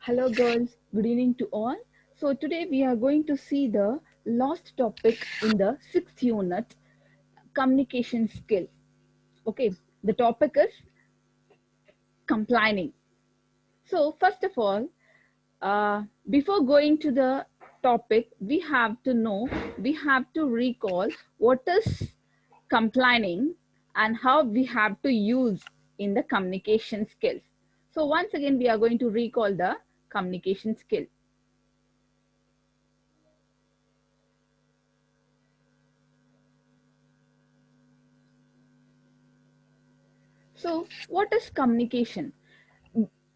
Hello girls, good evening to all. So today we are going to see the last topic in the sixth unit, communication skill. Okay, the topic is complaining. So first of all, before going to the topic, we have to recall what is complaining and how we have to use in the communication skills. So once again, we are going to recall the communication skill. So, what is communication?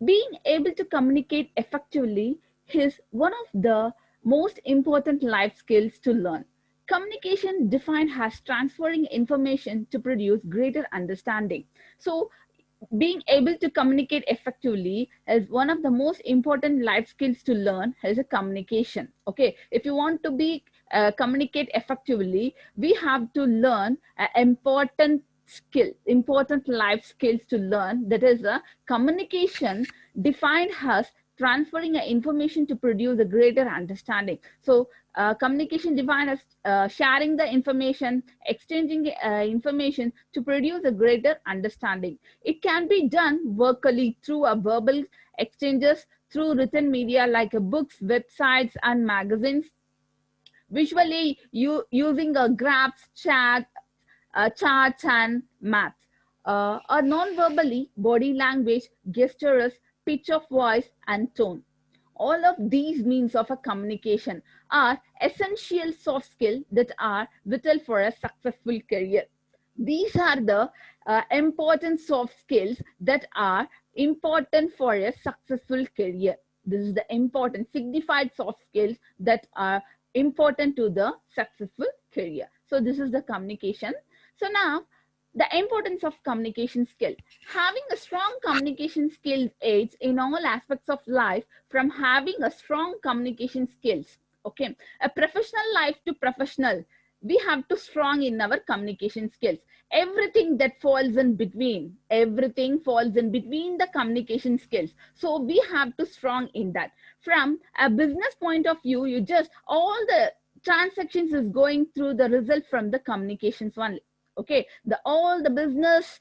Being able to communicate effectively is one of the most important life skills to learn. Communication defined as transferring information to produce greater understanding. So, being able to communicate effectively is one of the most important life skills to learn is a communication. Okay, if you want to be communicate effectively, we have to learn important life skills to learn, that is a communication defined as transferring information to produce a greater understanding. So communication defined as sharing the information, exchanging information to produce a greater understanding. It can be done verbally through a verbal exchanges, through written media like books, websites, and magazines. Visually, you using a graphs, charts, and math. Or non-verbally, body language, gestures, pitch of voice, and tone. All of these means of a communication are essential soft skills that are vital for a successful career. These are the important soft skills that are important for a successful career. This is the important signified soft skills that are important to the successful career. So this is the communication. So now the importance of communication skill. Having a strong communication skills aids in all aspects of life, from having a strong communication skills. Okay, a professional life to professional, we have to strong in our communication skills. Everything falls in between the communication skills, so we have to strong in that. From a business point of view, you just all the transactions is going through the result from the communications only. Okay, the all the business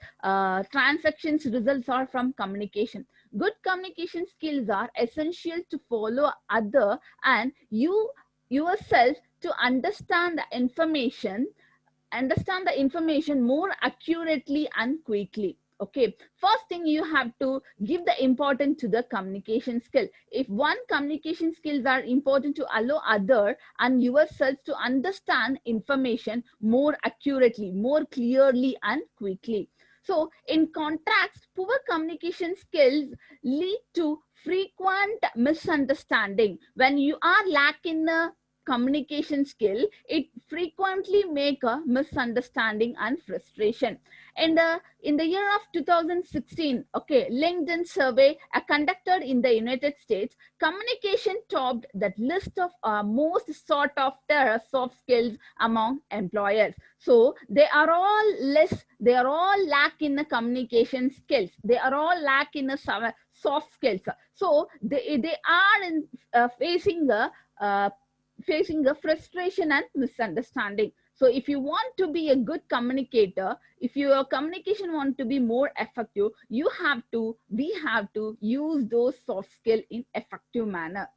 transactions results are from communication. Good communication skills are essential to follow other and you yourself to understand the information more accurately and quickly. Okay, first thing, you have to give the importance to the communication skill. If one communication skills are important to allow other and yourself to understand information more accurately, more clearly, and quickly. So in contrast, poor communication skills lead to frequent misunderstanding. When you are lacking the communication skill, it frequently make a misunderstanding and frustration. And in the year of 2016, okay, LinkedIn survey conducted in the United States, communication topped that list of most sought after soft skills among employers. So they are all lack in the communication skills, they are all lack in the soft skills. So they are facing a frustration and misunderstanding. So if you want to be a good communicator, if your communication want to be more effective, we have to use those soft skills in effective manner.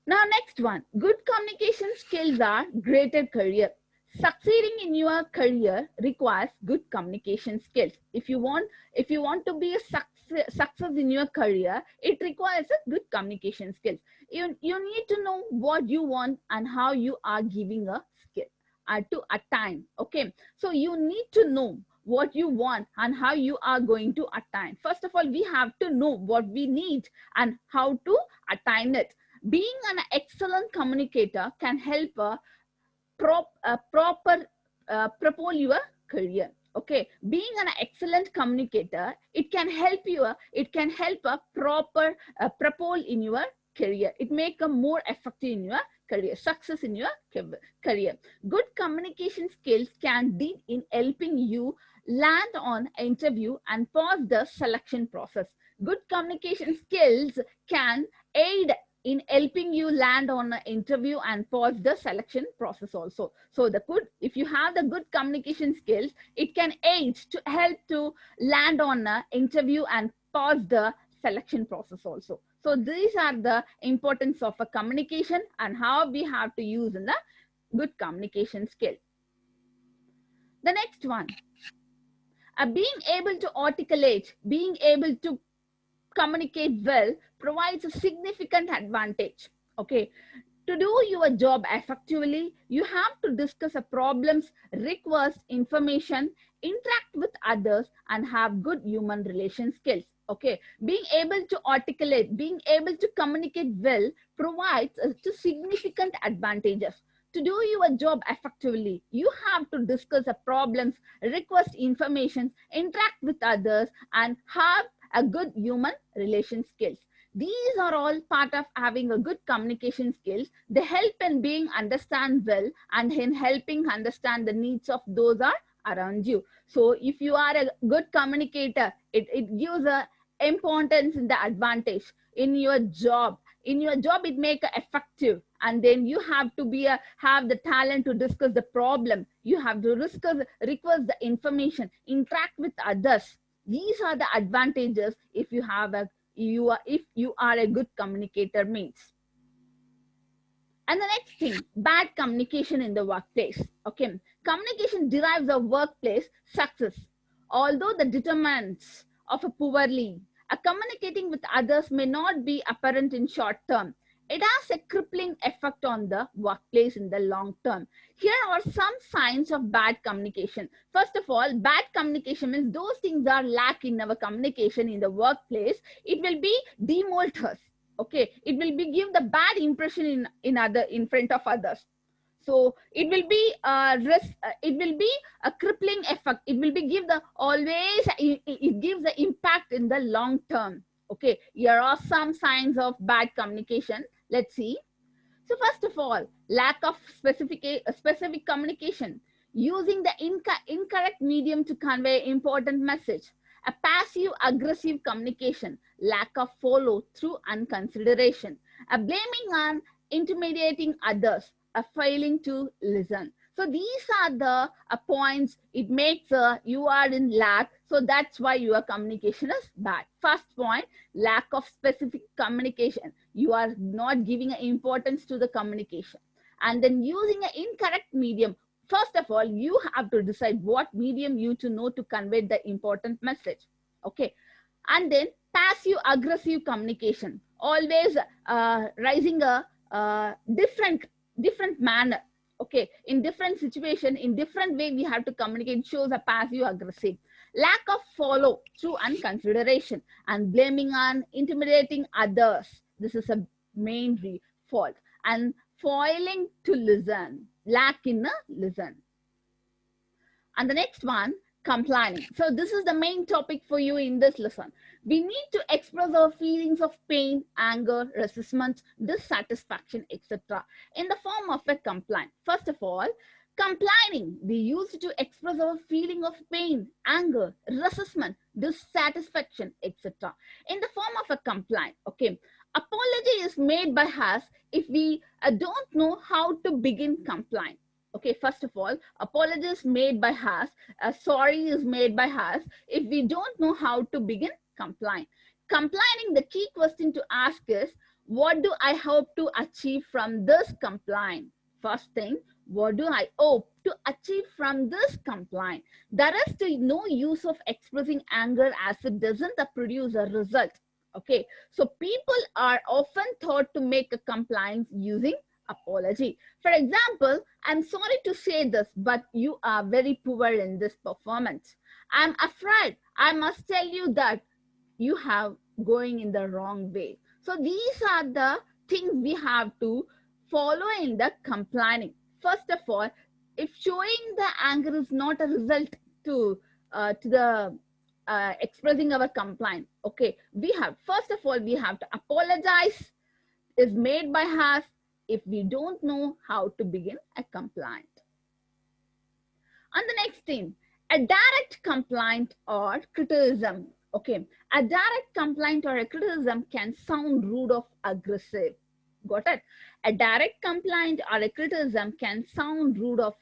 Now next one, good communication skills are greater career. Succeeding in your career requires good communication skills. If you want to be a success in your career, it requires a good communication skills. You need to know what you want and how you are giving a skill to attain. Okay, so you need to know what you want and how you are going to attain. First of all, we have to know what we need and how to attain it. Being an excellent communicator can help proper propel your career. Okay, being an excellent communicator, it can help a proper propel in your career. It make a more effective in your career, success in your career. Good communication skills can lead in helping you land on an interview and pass the selection process. Good communication skills can aid in helping you land on an interview and pass the selection process also. So if you have the good communication skills, it can aid to help to land on an interview and pass the selection process also. So these are the importance of a communication and how we have to use in the good communication skill. The next one, being able to articulate, being able to communicate well provides a significant advantage. Okay, to do your job effectively, you have to discuss a problems, request information, interact with others, and have good human relation skills. Okay, being able to articulate, being able to communicate well provides significant advantages. To do your job effectively, you have to discuss the problems, request information, interact with others, and have a good human relation skills. These are all part of having a good communication skills. They help in being understand well and in helping understand the needs of those are around you. So if you are a good communicator, it gives a importance in the advantage in your job. In your job, it make it effective, and then you have to be have the talent to discuss the problem. You have to request the information, interact with others. These are the advantages if you have if you are a good communicator means. And the next thing, bad communication in the workplace. Okay, communication derives of workplace success. Although the determinants of a poorly, communicating with others may not be apparent in short term. It has a crippling effect on the workplace in the long term. Here are some signs of bad communication. First of all, bad communication means those things are lack in our communication in the workplace. It will be demold us. Okay, it will be give the bad impression in front of others. So it will be it will be a crippling effect. It will be give the always it gives the impact in the long term. Okay, here are some signs of bad communication. Let's see. So first of all, lack of specific communication, using the incorrect medium to convey important message, a passive aggressive communication, lack of follow through and consideration, a blaming and intimidating others, a failing to listen. So these are the points it makes you are in lack. So that's why your communication is bad. First point, lack of specific communication. You are not giving importance to the communication. And then using an incorrect medium. First of all, you have to decide what medium you to know to convey the important message. Okay. And then passive aggressive communication. Always rising a different manner. Okay, in different situation, in different way we have to communicate, shows a passive aggressive. Lack of follow through and consideration, and blaming and intimidating others. This is a main fault. And failing to listen, lack in a listen. And the next one, complaining. So this is the main topic for you in this lesson. We need to express our feelings of pain, anger, resentment, dissatisfaction, etc. in the form of a complaint. First of all, complaining, we use it to express our feeling of pain, anger, resentment, dissatisfaction, etc. in the form of a complaint. Okay, apology is made by us if we don't know how to begin complaint. Okay, first of all, apology is made by us, sorry is made by us if we don't know how to begin complaint. Complaining, the key question to ask is, what do I hope to achieve from this complaint? First thing, what do I hope to achieve from this complaint? There is no use of expressing anger as it doesn't produce a result. Okay, so people are often thought to make a complaint using apology. For example, I'm sorry to say this, but you are very poor in this performance. I'm afraid I must tell you that you have going in the wrong way. So these are the things we have to follow in the complaining. First of all, if showing the anger is not a result to the expressing our complaint, okay, we have, first of all, we have to apologize is made by us if we don't know how to begin a complaint. And the next thing, a direct complaint or criticism. Okay, A direct complaint or a criticism can sound rude or aggressive. Got it? A direct complaint or a criticism can sound rude or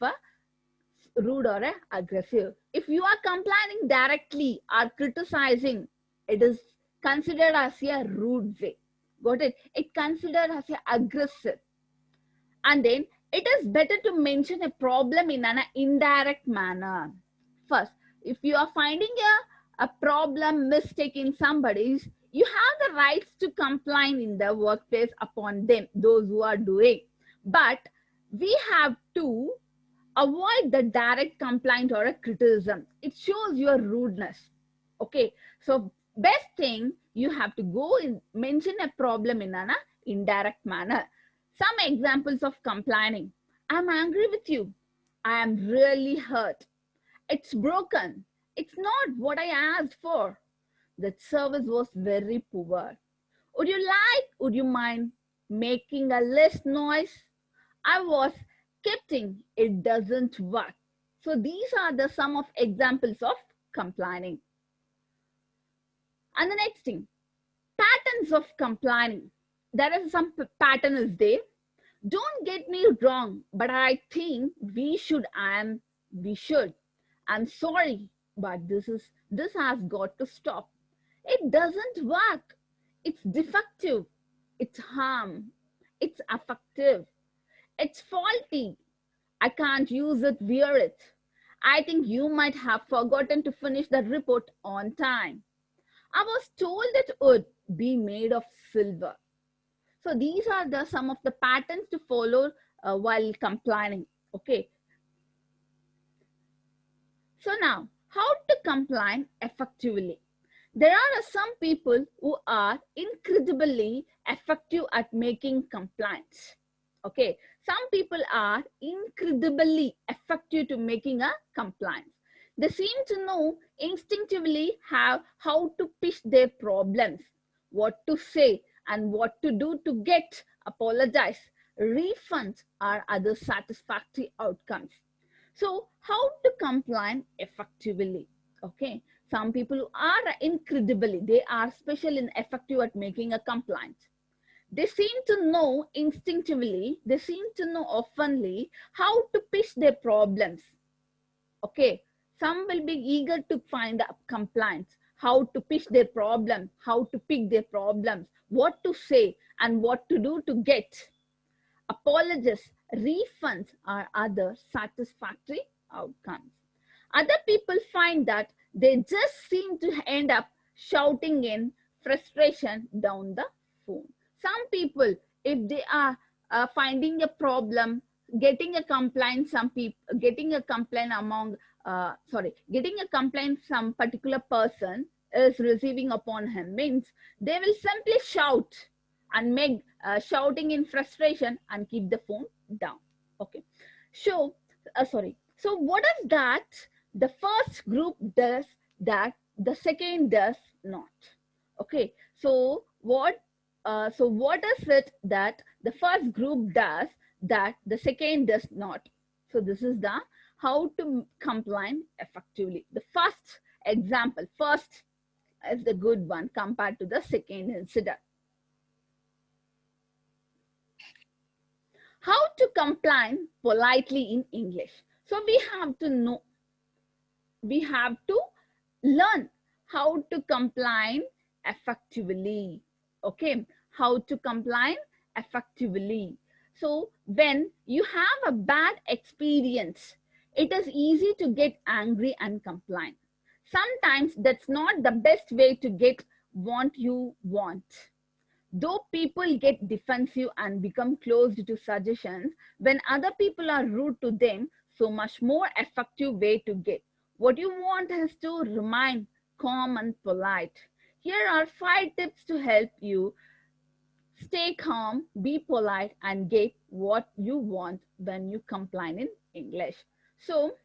aggressive. If you are complaining directly or criticizing, it is considered as a rude way. Got it? It considered as a aggressive. And then it is better to mention a problem in an indirect manner. First, if you are finding a problem, mistake in somebody's, you have the rights to complain in the workplace upon them, those who are doing. But we have to avoid the direct complaint or a criticism. It shows your rudeness. Okay, so best thing, you have to go and mention a problem in an indirect manner. Some examples of complaining: I'm angry with you, I am really hurt, it's broken, it's not what I asked for, that service was very poor, would you mind making a less noise, I was keeping, it doesn't work. So these are the some of examples of complaining. And the next thing, patterns of complaining. There is some pattern is there. Don't get me wrong, but I think we should. I'm sorry, but this has got to stop. It doesn't work. It's defective. It's harm. It's effective. It's faulty. I can't use it, wear it. I think you might have forgotten to finish the report on time. I was told it would be made of silver. So these are the some of the patterns to follow while complaining. Okay. So now, how to complain effectively? There are some people who are incredibly effective at making complaints. Okay, some people are incredibly effective to making a complaint. They seem to know instinctively how to pitch their problems, what to say, and what to do to get apologize, refunds, or other satisfactory outcomes. So, how to complain effectively? Okay, some people are incredibly, they are special and effective at making a complaint. They seem to know instinctively, they seem to know oftenly how to pitch their problems. Okay, some will be eager to find complaints, how to pitch their problem, how to pick their problems, what to say, and what to do to get apologies, refunds, or other satisfactory outcomes. Other people find that they just seem to end up shouting in frustration down the phone. Some people, if they are finding a problem, getting a complaint, some people getting a complaint getting a complaint some particular person is receiving upon him means they will simply shout and make shouting in frustration and keep the phone down. Okay, so so what is that the first group does that the second does not? Okay, so what is it that the first group does that the second does not? So this is the how to complain effectively. The first example, first is the good one compared to the second incident. How to complain politely in English. So we have to learn how to complain effectively. Okay, how to complain effectively. So when you have a bad experience, it is easy to get angry and complain. Sometimes that's not the best way to get what you want. Though people get defensive and become closed to suggestions, when other people are rude to them, so much more effective way to get what you want is to remain calm and polite. Here are 5 tips to help you stay calm, be polite, and get what you want when you complain in English. So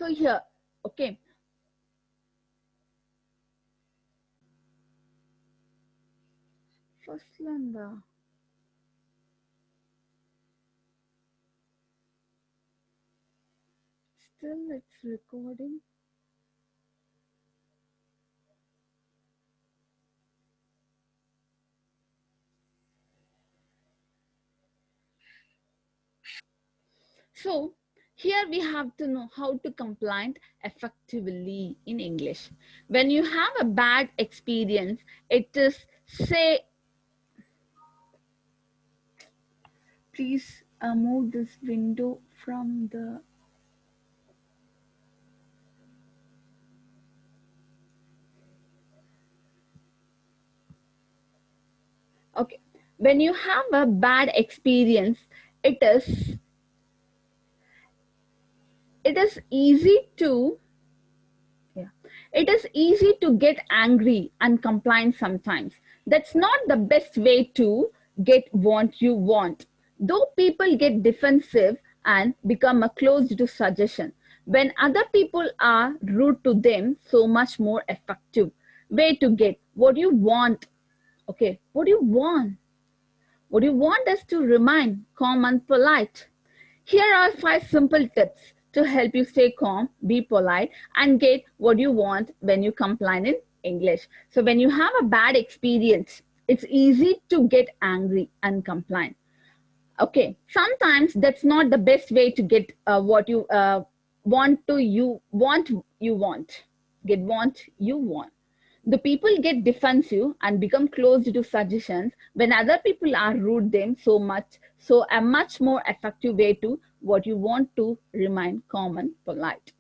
here, okay. First learn the Still it's recording. So here we have to know how to comply effectively in English. When you have a bad experience, it is say, please move this window from the, okay. When you have a bad experience, it is easy to, yeah, it is easy to get angry and complain sometimes. That's not the best way to get what you want. Though people get defensive and become a closed to suggestion, when other people are rude to them, so much more effective way to get what you want. Okay, what do you want? What you want is to remain calm and polite. Here are 5 simple tips to help you stay calm, be polite, and get what you want when you complain in English. So, when you have a bad experience, it's easy to get angry and complain. Okay, sometimes that's not the best way to get what you want. Get what you want. The people get defensive and become closed to suggestions when other people are rude them so much. So a much more effective way to what you want to remain calm and polite.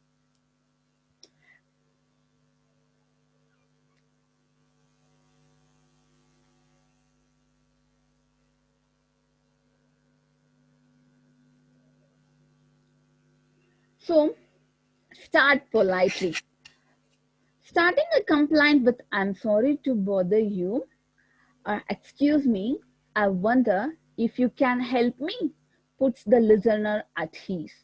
So start politely. Starting a complaint with "I'm sorry to bother you" or "excuse me, I wonder if you can help me" puts the listener at ease,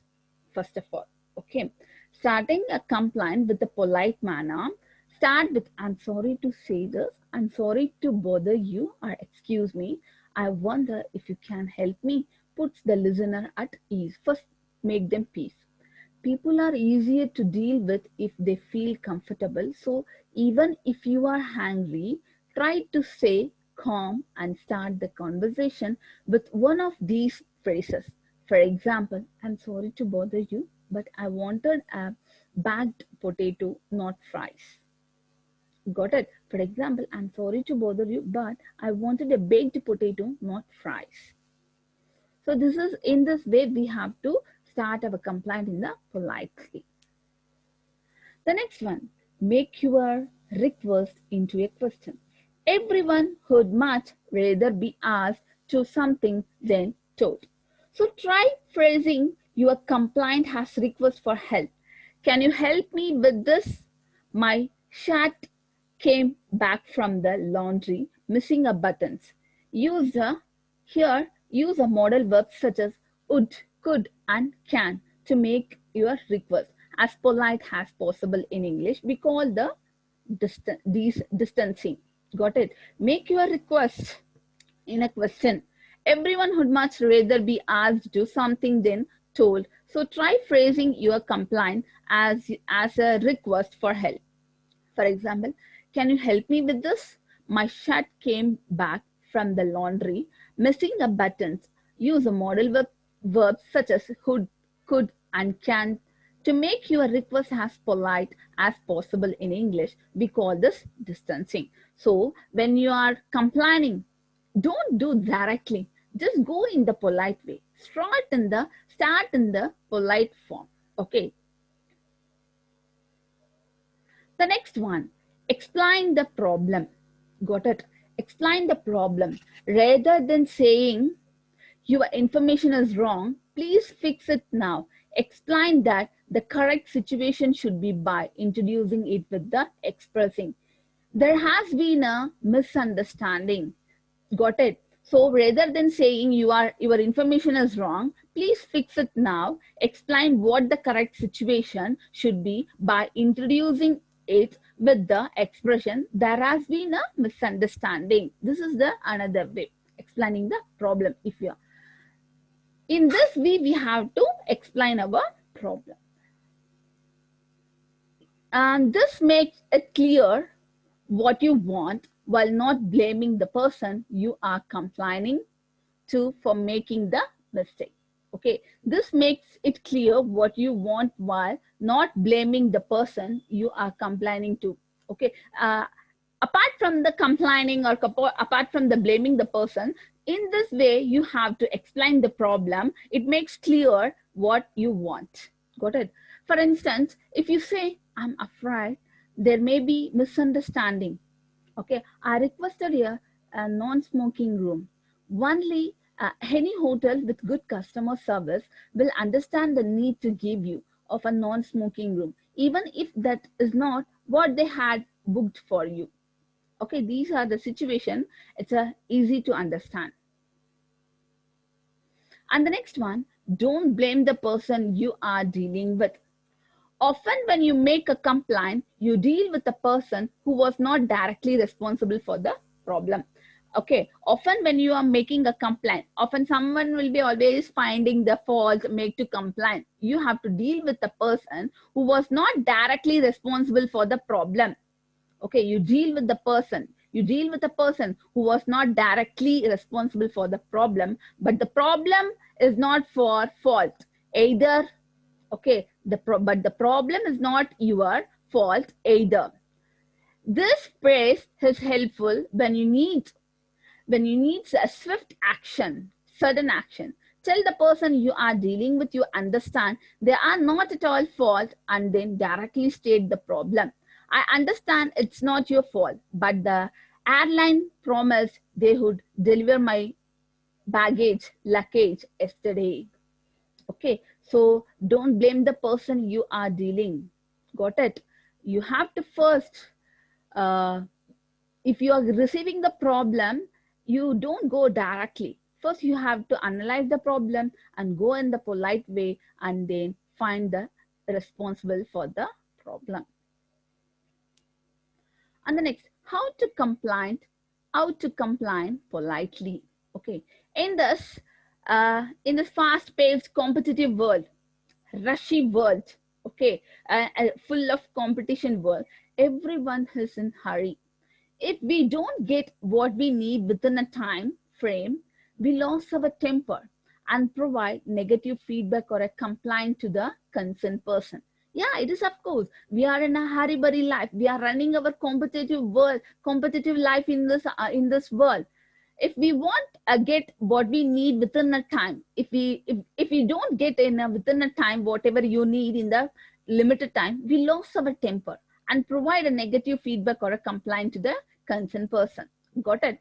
first of all. Okay. Starting a complaint with a polite manner, start with "I'm sorry to say this, I'm sorry to bother you," or "excuse me, I wonder if you can help me" puts the listener at ease. First, make them peace. People are easier to deal with if they feel comfortable. So even if you are angry, try to stay calm and start the conversation with one of these phrases. For example, "I'm sorry to bother you, but I wanted a baked potato, not fries." Got it? For example, "I'm sorry to bother you, but I wanted a baked potato, not fries." So this is in this way we have to start our complaint in the politely. The next one, make your request into a question. Everyone would much rather be asked to something than told. So try phrasing your complaint as request for help. "Can you help me with this? My shirt came back from the laundry missing a buttons." Use a Here use a model verb such as would, could, and can to make your request as polite as possible in English. We call these distancing. Got it? Make your request in a question. Everyone would much rather be asked to do something than told. So try phrasing your complaint as a request for help. For example, "Can you help me with this? My shirt came back from the laundry missing a buttons." Use a modal verbs such as would, could, and can to make your request as polite as possible in English. We call this distancing. So when you are complaining, don't do directly. Just go in the polite way. Start in the polite form. Okay. The next one, explain the problem. Got it? Explain the problem. Rather than saying "your information is wrong, please fix it now," explain that the correct situation should be by introducing it with the expressing "there has been a misunderstanding." Got it? So rather than saying your information is wrong, please fix it now, explain what the correct situation should be by introducing it with the expression "there has been a misunderstanding." This is the another way explaining the problem. If you are, in this way we have to explain our problem. And this makes it clear what you want while not blaming the person you are complaining to for making the mistake. Okay, this makes it clear what you want while not blaming the person you are complaining to. Okay, apart from the complaining or apart from the blaming the person, in this way you have to explain the problem. It makes clear what you want. Got it? For instance, if you say, I'm afraid there may be misunderstanding. Okay, I requested a non-smoking room. Only any hotel with good customer service will understand the need to give you of a non-smoking room, even if that is not what they had booked for you. Okay, these are the situation. It's easy to understand. And the next one, don't blame the person you are dealing with. Often when you make a complaint, you deal with a person who was not directly responsible for the problem. Okay, often when you are making a complaint, often someone will be always finding the fault, make to complain. You have to deal with the person who was not directly responsible for the problem. Okay, you deal with the person. You deal with a person who was not directly responsible for the problem, but the problem is not for fault. Either okay, but the problem is not your fault either. This phrase is helpful when you need a swift action, sudden action. Tell the person you are dealing with you understand they are not at all fault, and then directly state the problem. I understand it's not your fault, but the airline promised they would deliver my luggage yesterday. Okay, so don't blame the person you are dealing. Got it? You have to first, uh, if you are receiving the problem, you don't go directly. First, you have to analyze the problem and go in the polite way, and then find the responsible for the problem. And the next, how to complain politely. Okay, in this fast-paced competitive world, rushy world, okay, full of competition world, everyone is in hurry. If we don't get what we need within a time frame, we lose our temper and provide negative feedback or a complaint to the concerned person. Yeah, it is, of course. We are in a hurry-burry life. We are running our competitive life in this world. If we want to get what we need within a time, if we don't get within a time whatever you need in the limited time, we lose our temper and provide a negative feedback or a complaint to the concerned person. Got it?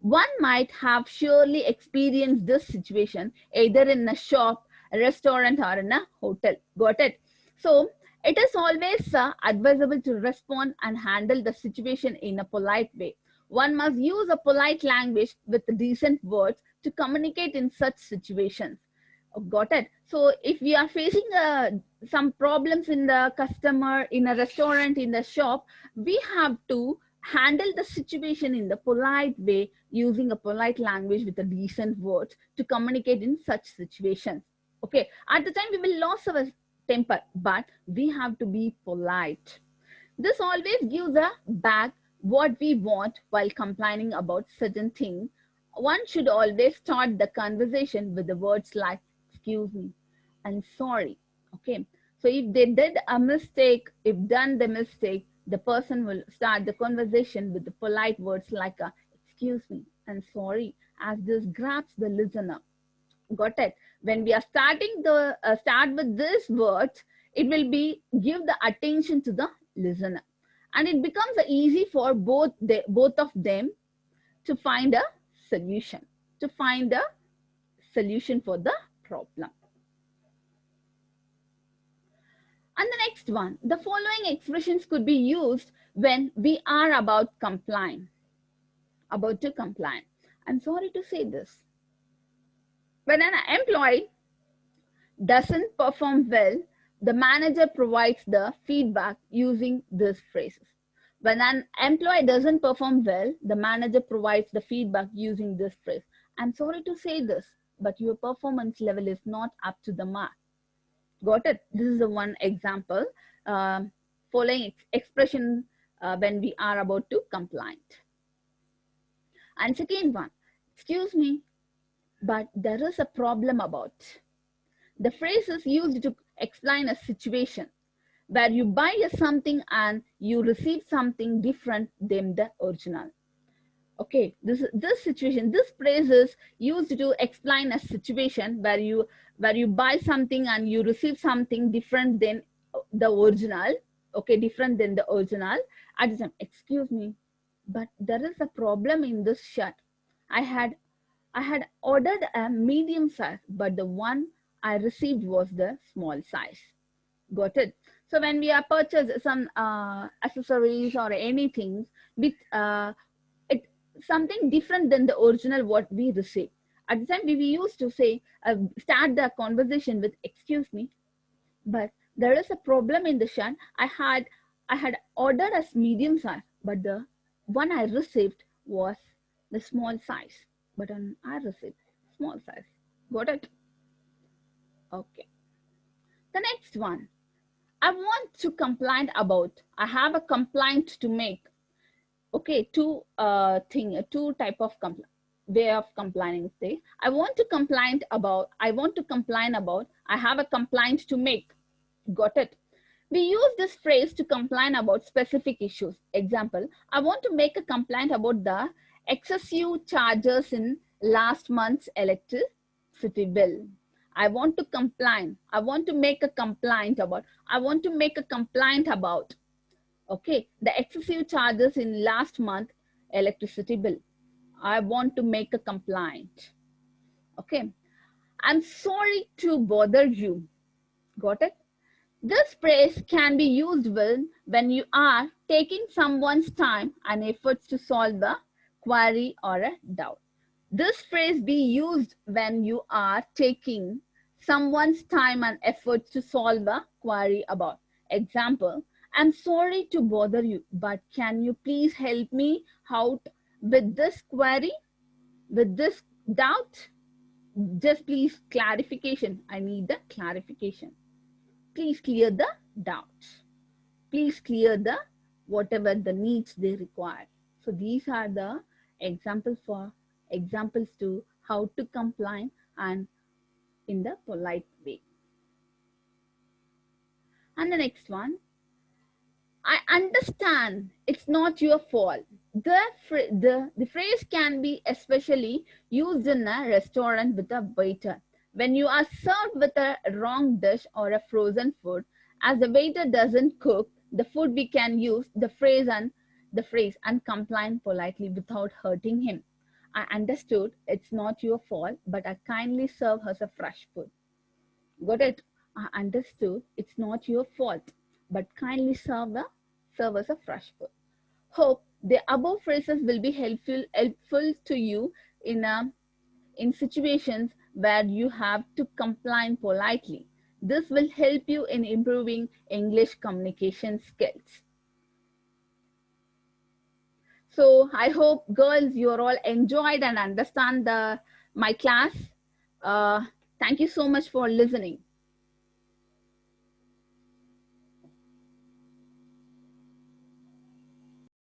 One might have surely experienced this situation either in a shop, a restaurant, or in a hotel. Got it? So it is always advisable to respond and handle the situation in a polite way. One must use a polite language with decent words to communicate in such situations. Got it? So if we are facing some problems in the customer, in a restaurant, in the shop, we have to handle the situation in the polite way, using a polite language with a decent words to communicate in such situations. Okay, at the time we will lose our temper, but we have to be polite. This always gives us back what we want while complaining about certain things. One should always start the conversation with the words like, excuse me, and sorry. Okay. So if they did a mistake, if done the mistake, the person will start the conversation with the polite words like, excuse me, and sorry, as this grabs the listener. Got it? When we are starting the start with these words, it will be give the attention to the listener, and it becomes easy for both of them to find a solution for the problem. And the next one, the following expressions could be used when we are about to comply. I'm sorry to say this. When an employee doesn't perform well, the manager provides the feedback using these phrases. When an employee doesn't perform well, the manager provides the feedback using this phrase. I'm sorry to say this, but your performance level is not up to the mark. Got it? This is the one example. following expression when we are about to complain. And second one, excuse me, but there is a problem about. The phrase is used to explain a situation where you buy something and you receive something different than the original. Okay, this situation, this phrase is used to explain a situation where you buy something and you receive something different than the original. Okay, different than the original. At the time, excuse me, but there is a problem in this shirt. I had ordered a medium size, but the one I received was the small size. Got it? So when we are purchased some accessories or anything with it something different than the original what we receive. At the time we used to say start the conversation with excuse me, but there is a problem in the shirt. I had ordered a medium size, but the one I received was the small size. But I received small size. Got it? Okay. The next one. I want to complain about. I have a complaint to make. Okay, two type of way of complaining. Say, I want to complain about. I have a complaint to make. Got it? We use this phrase to complain about specific issues. Example, I want to make a complaint about the excessive charges in last month's electricity bill. I want to complain. I want to make a complaint about. I want to make a complaint about. Okay, the excessive charges in last month electricity bill. I want to make a complaint. Okay, I'm sorry to bother you. Got it? This phrase can be used when you are taking someone's time and efforts to solve a query or a doubt. This phrase be used when you are taking someone's time and efforts to solve a query about. Example, I'm sorry to bother you, but can you please help me out with this query, with this doubt? Just please clarification. I need the clarification. Please clear the doubts. Please clear the whatever the needs they require. So these are the examples to how to comply and in the polite way. And the next one, I understand it's not your fault. The phrase can be especially used in a restaurant with a waiter. When you are served with a wrong dish or a frozen food, as the waiter doesn't cook the food, we can use the phrase and complain politely without hurting him. I understood it's not your fault, but I kindly serve us a fresh food. Got it? I understood it's not your fault, but kindly serve us a fresh food. Hope the above phrases will be helpful to you in situations where you have to comply politely. This will help you in improving English communication skills. So I hope girls you are all enjoyed and understand my class. Thank you so much for listening.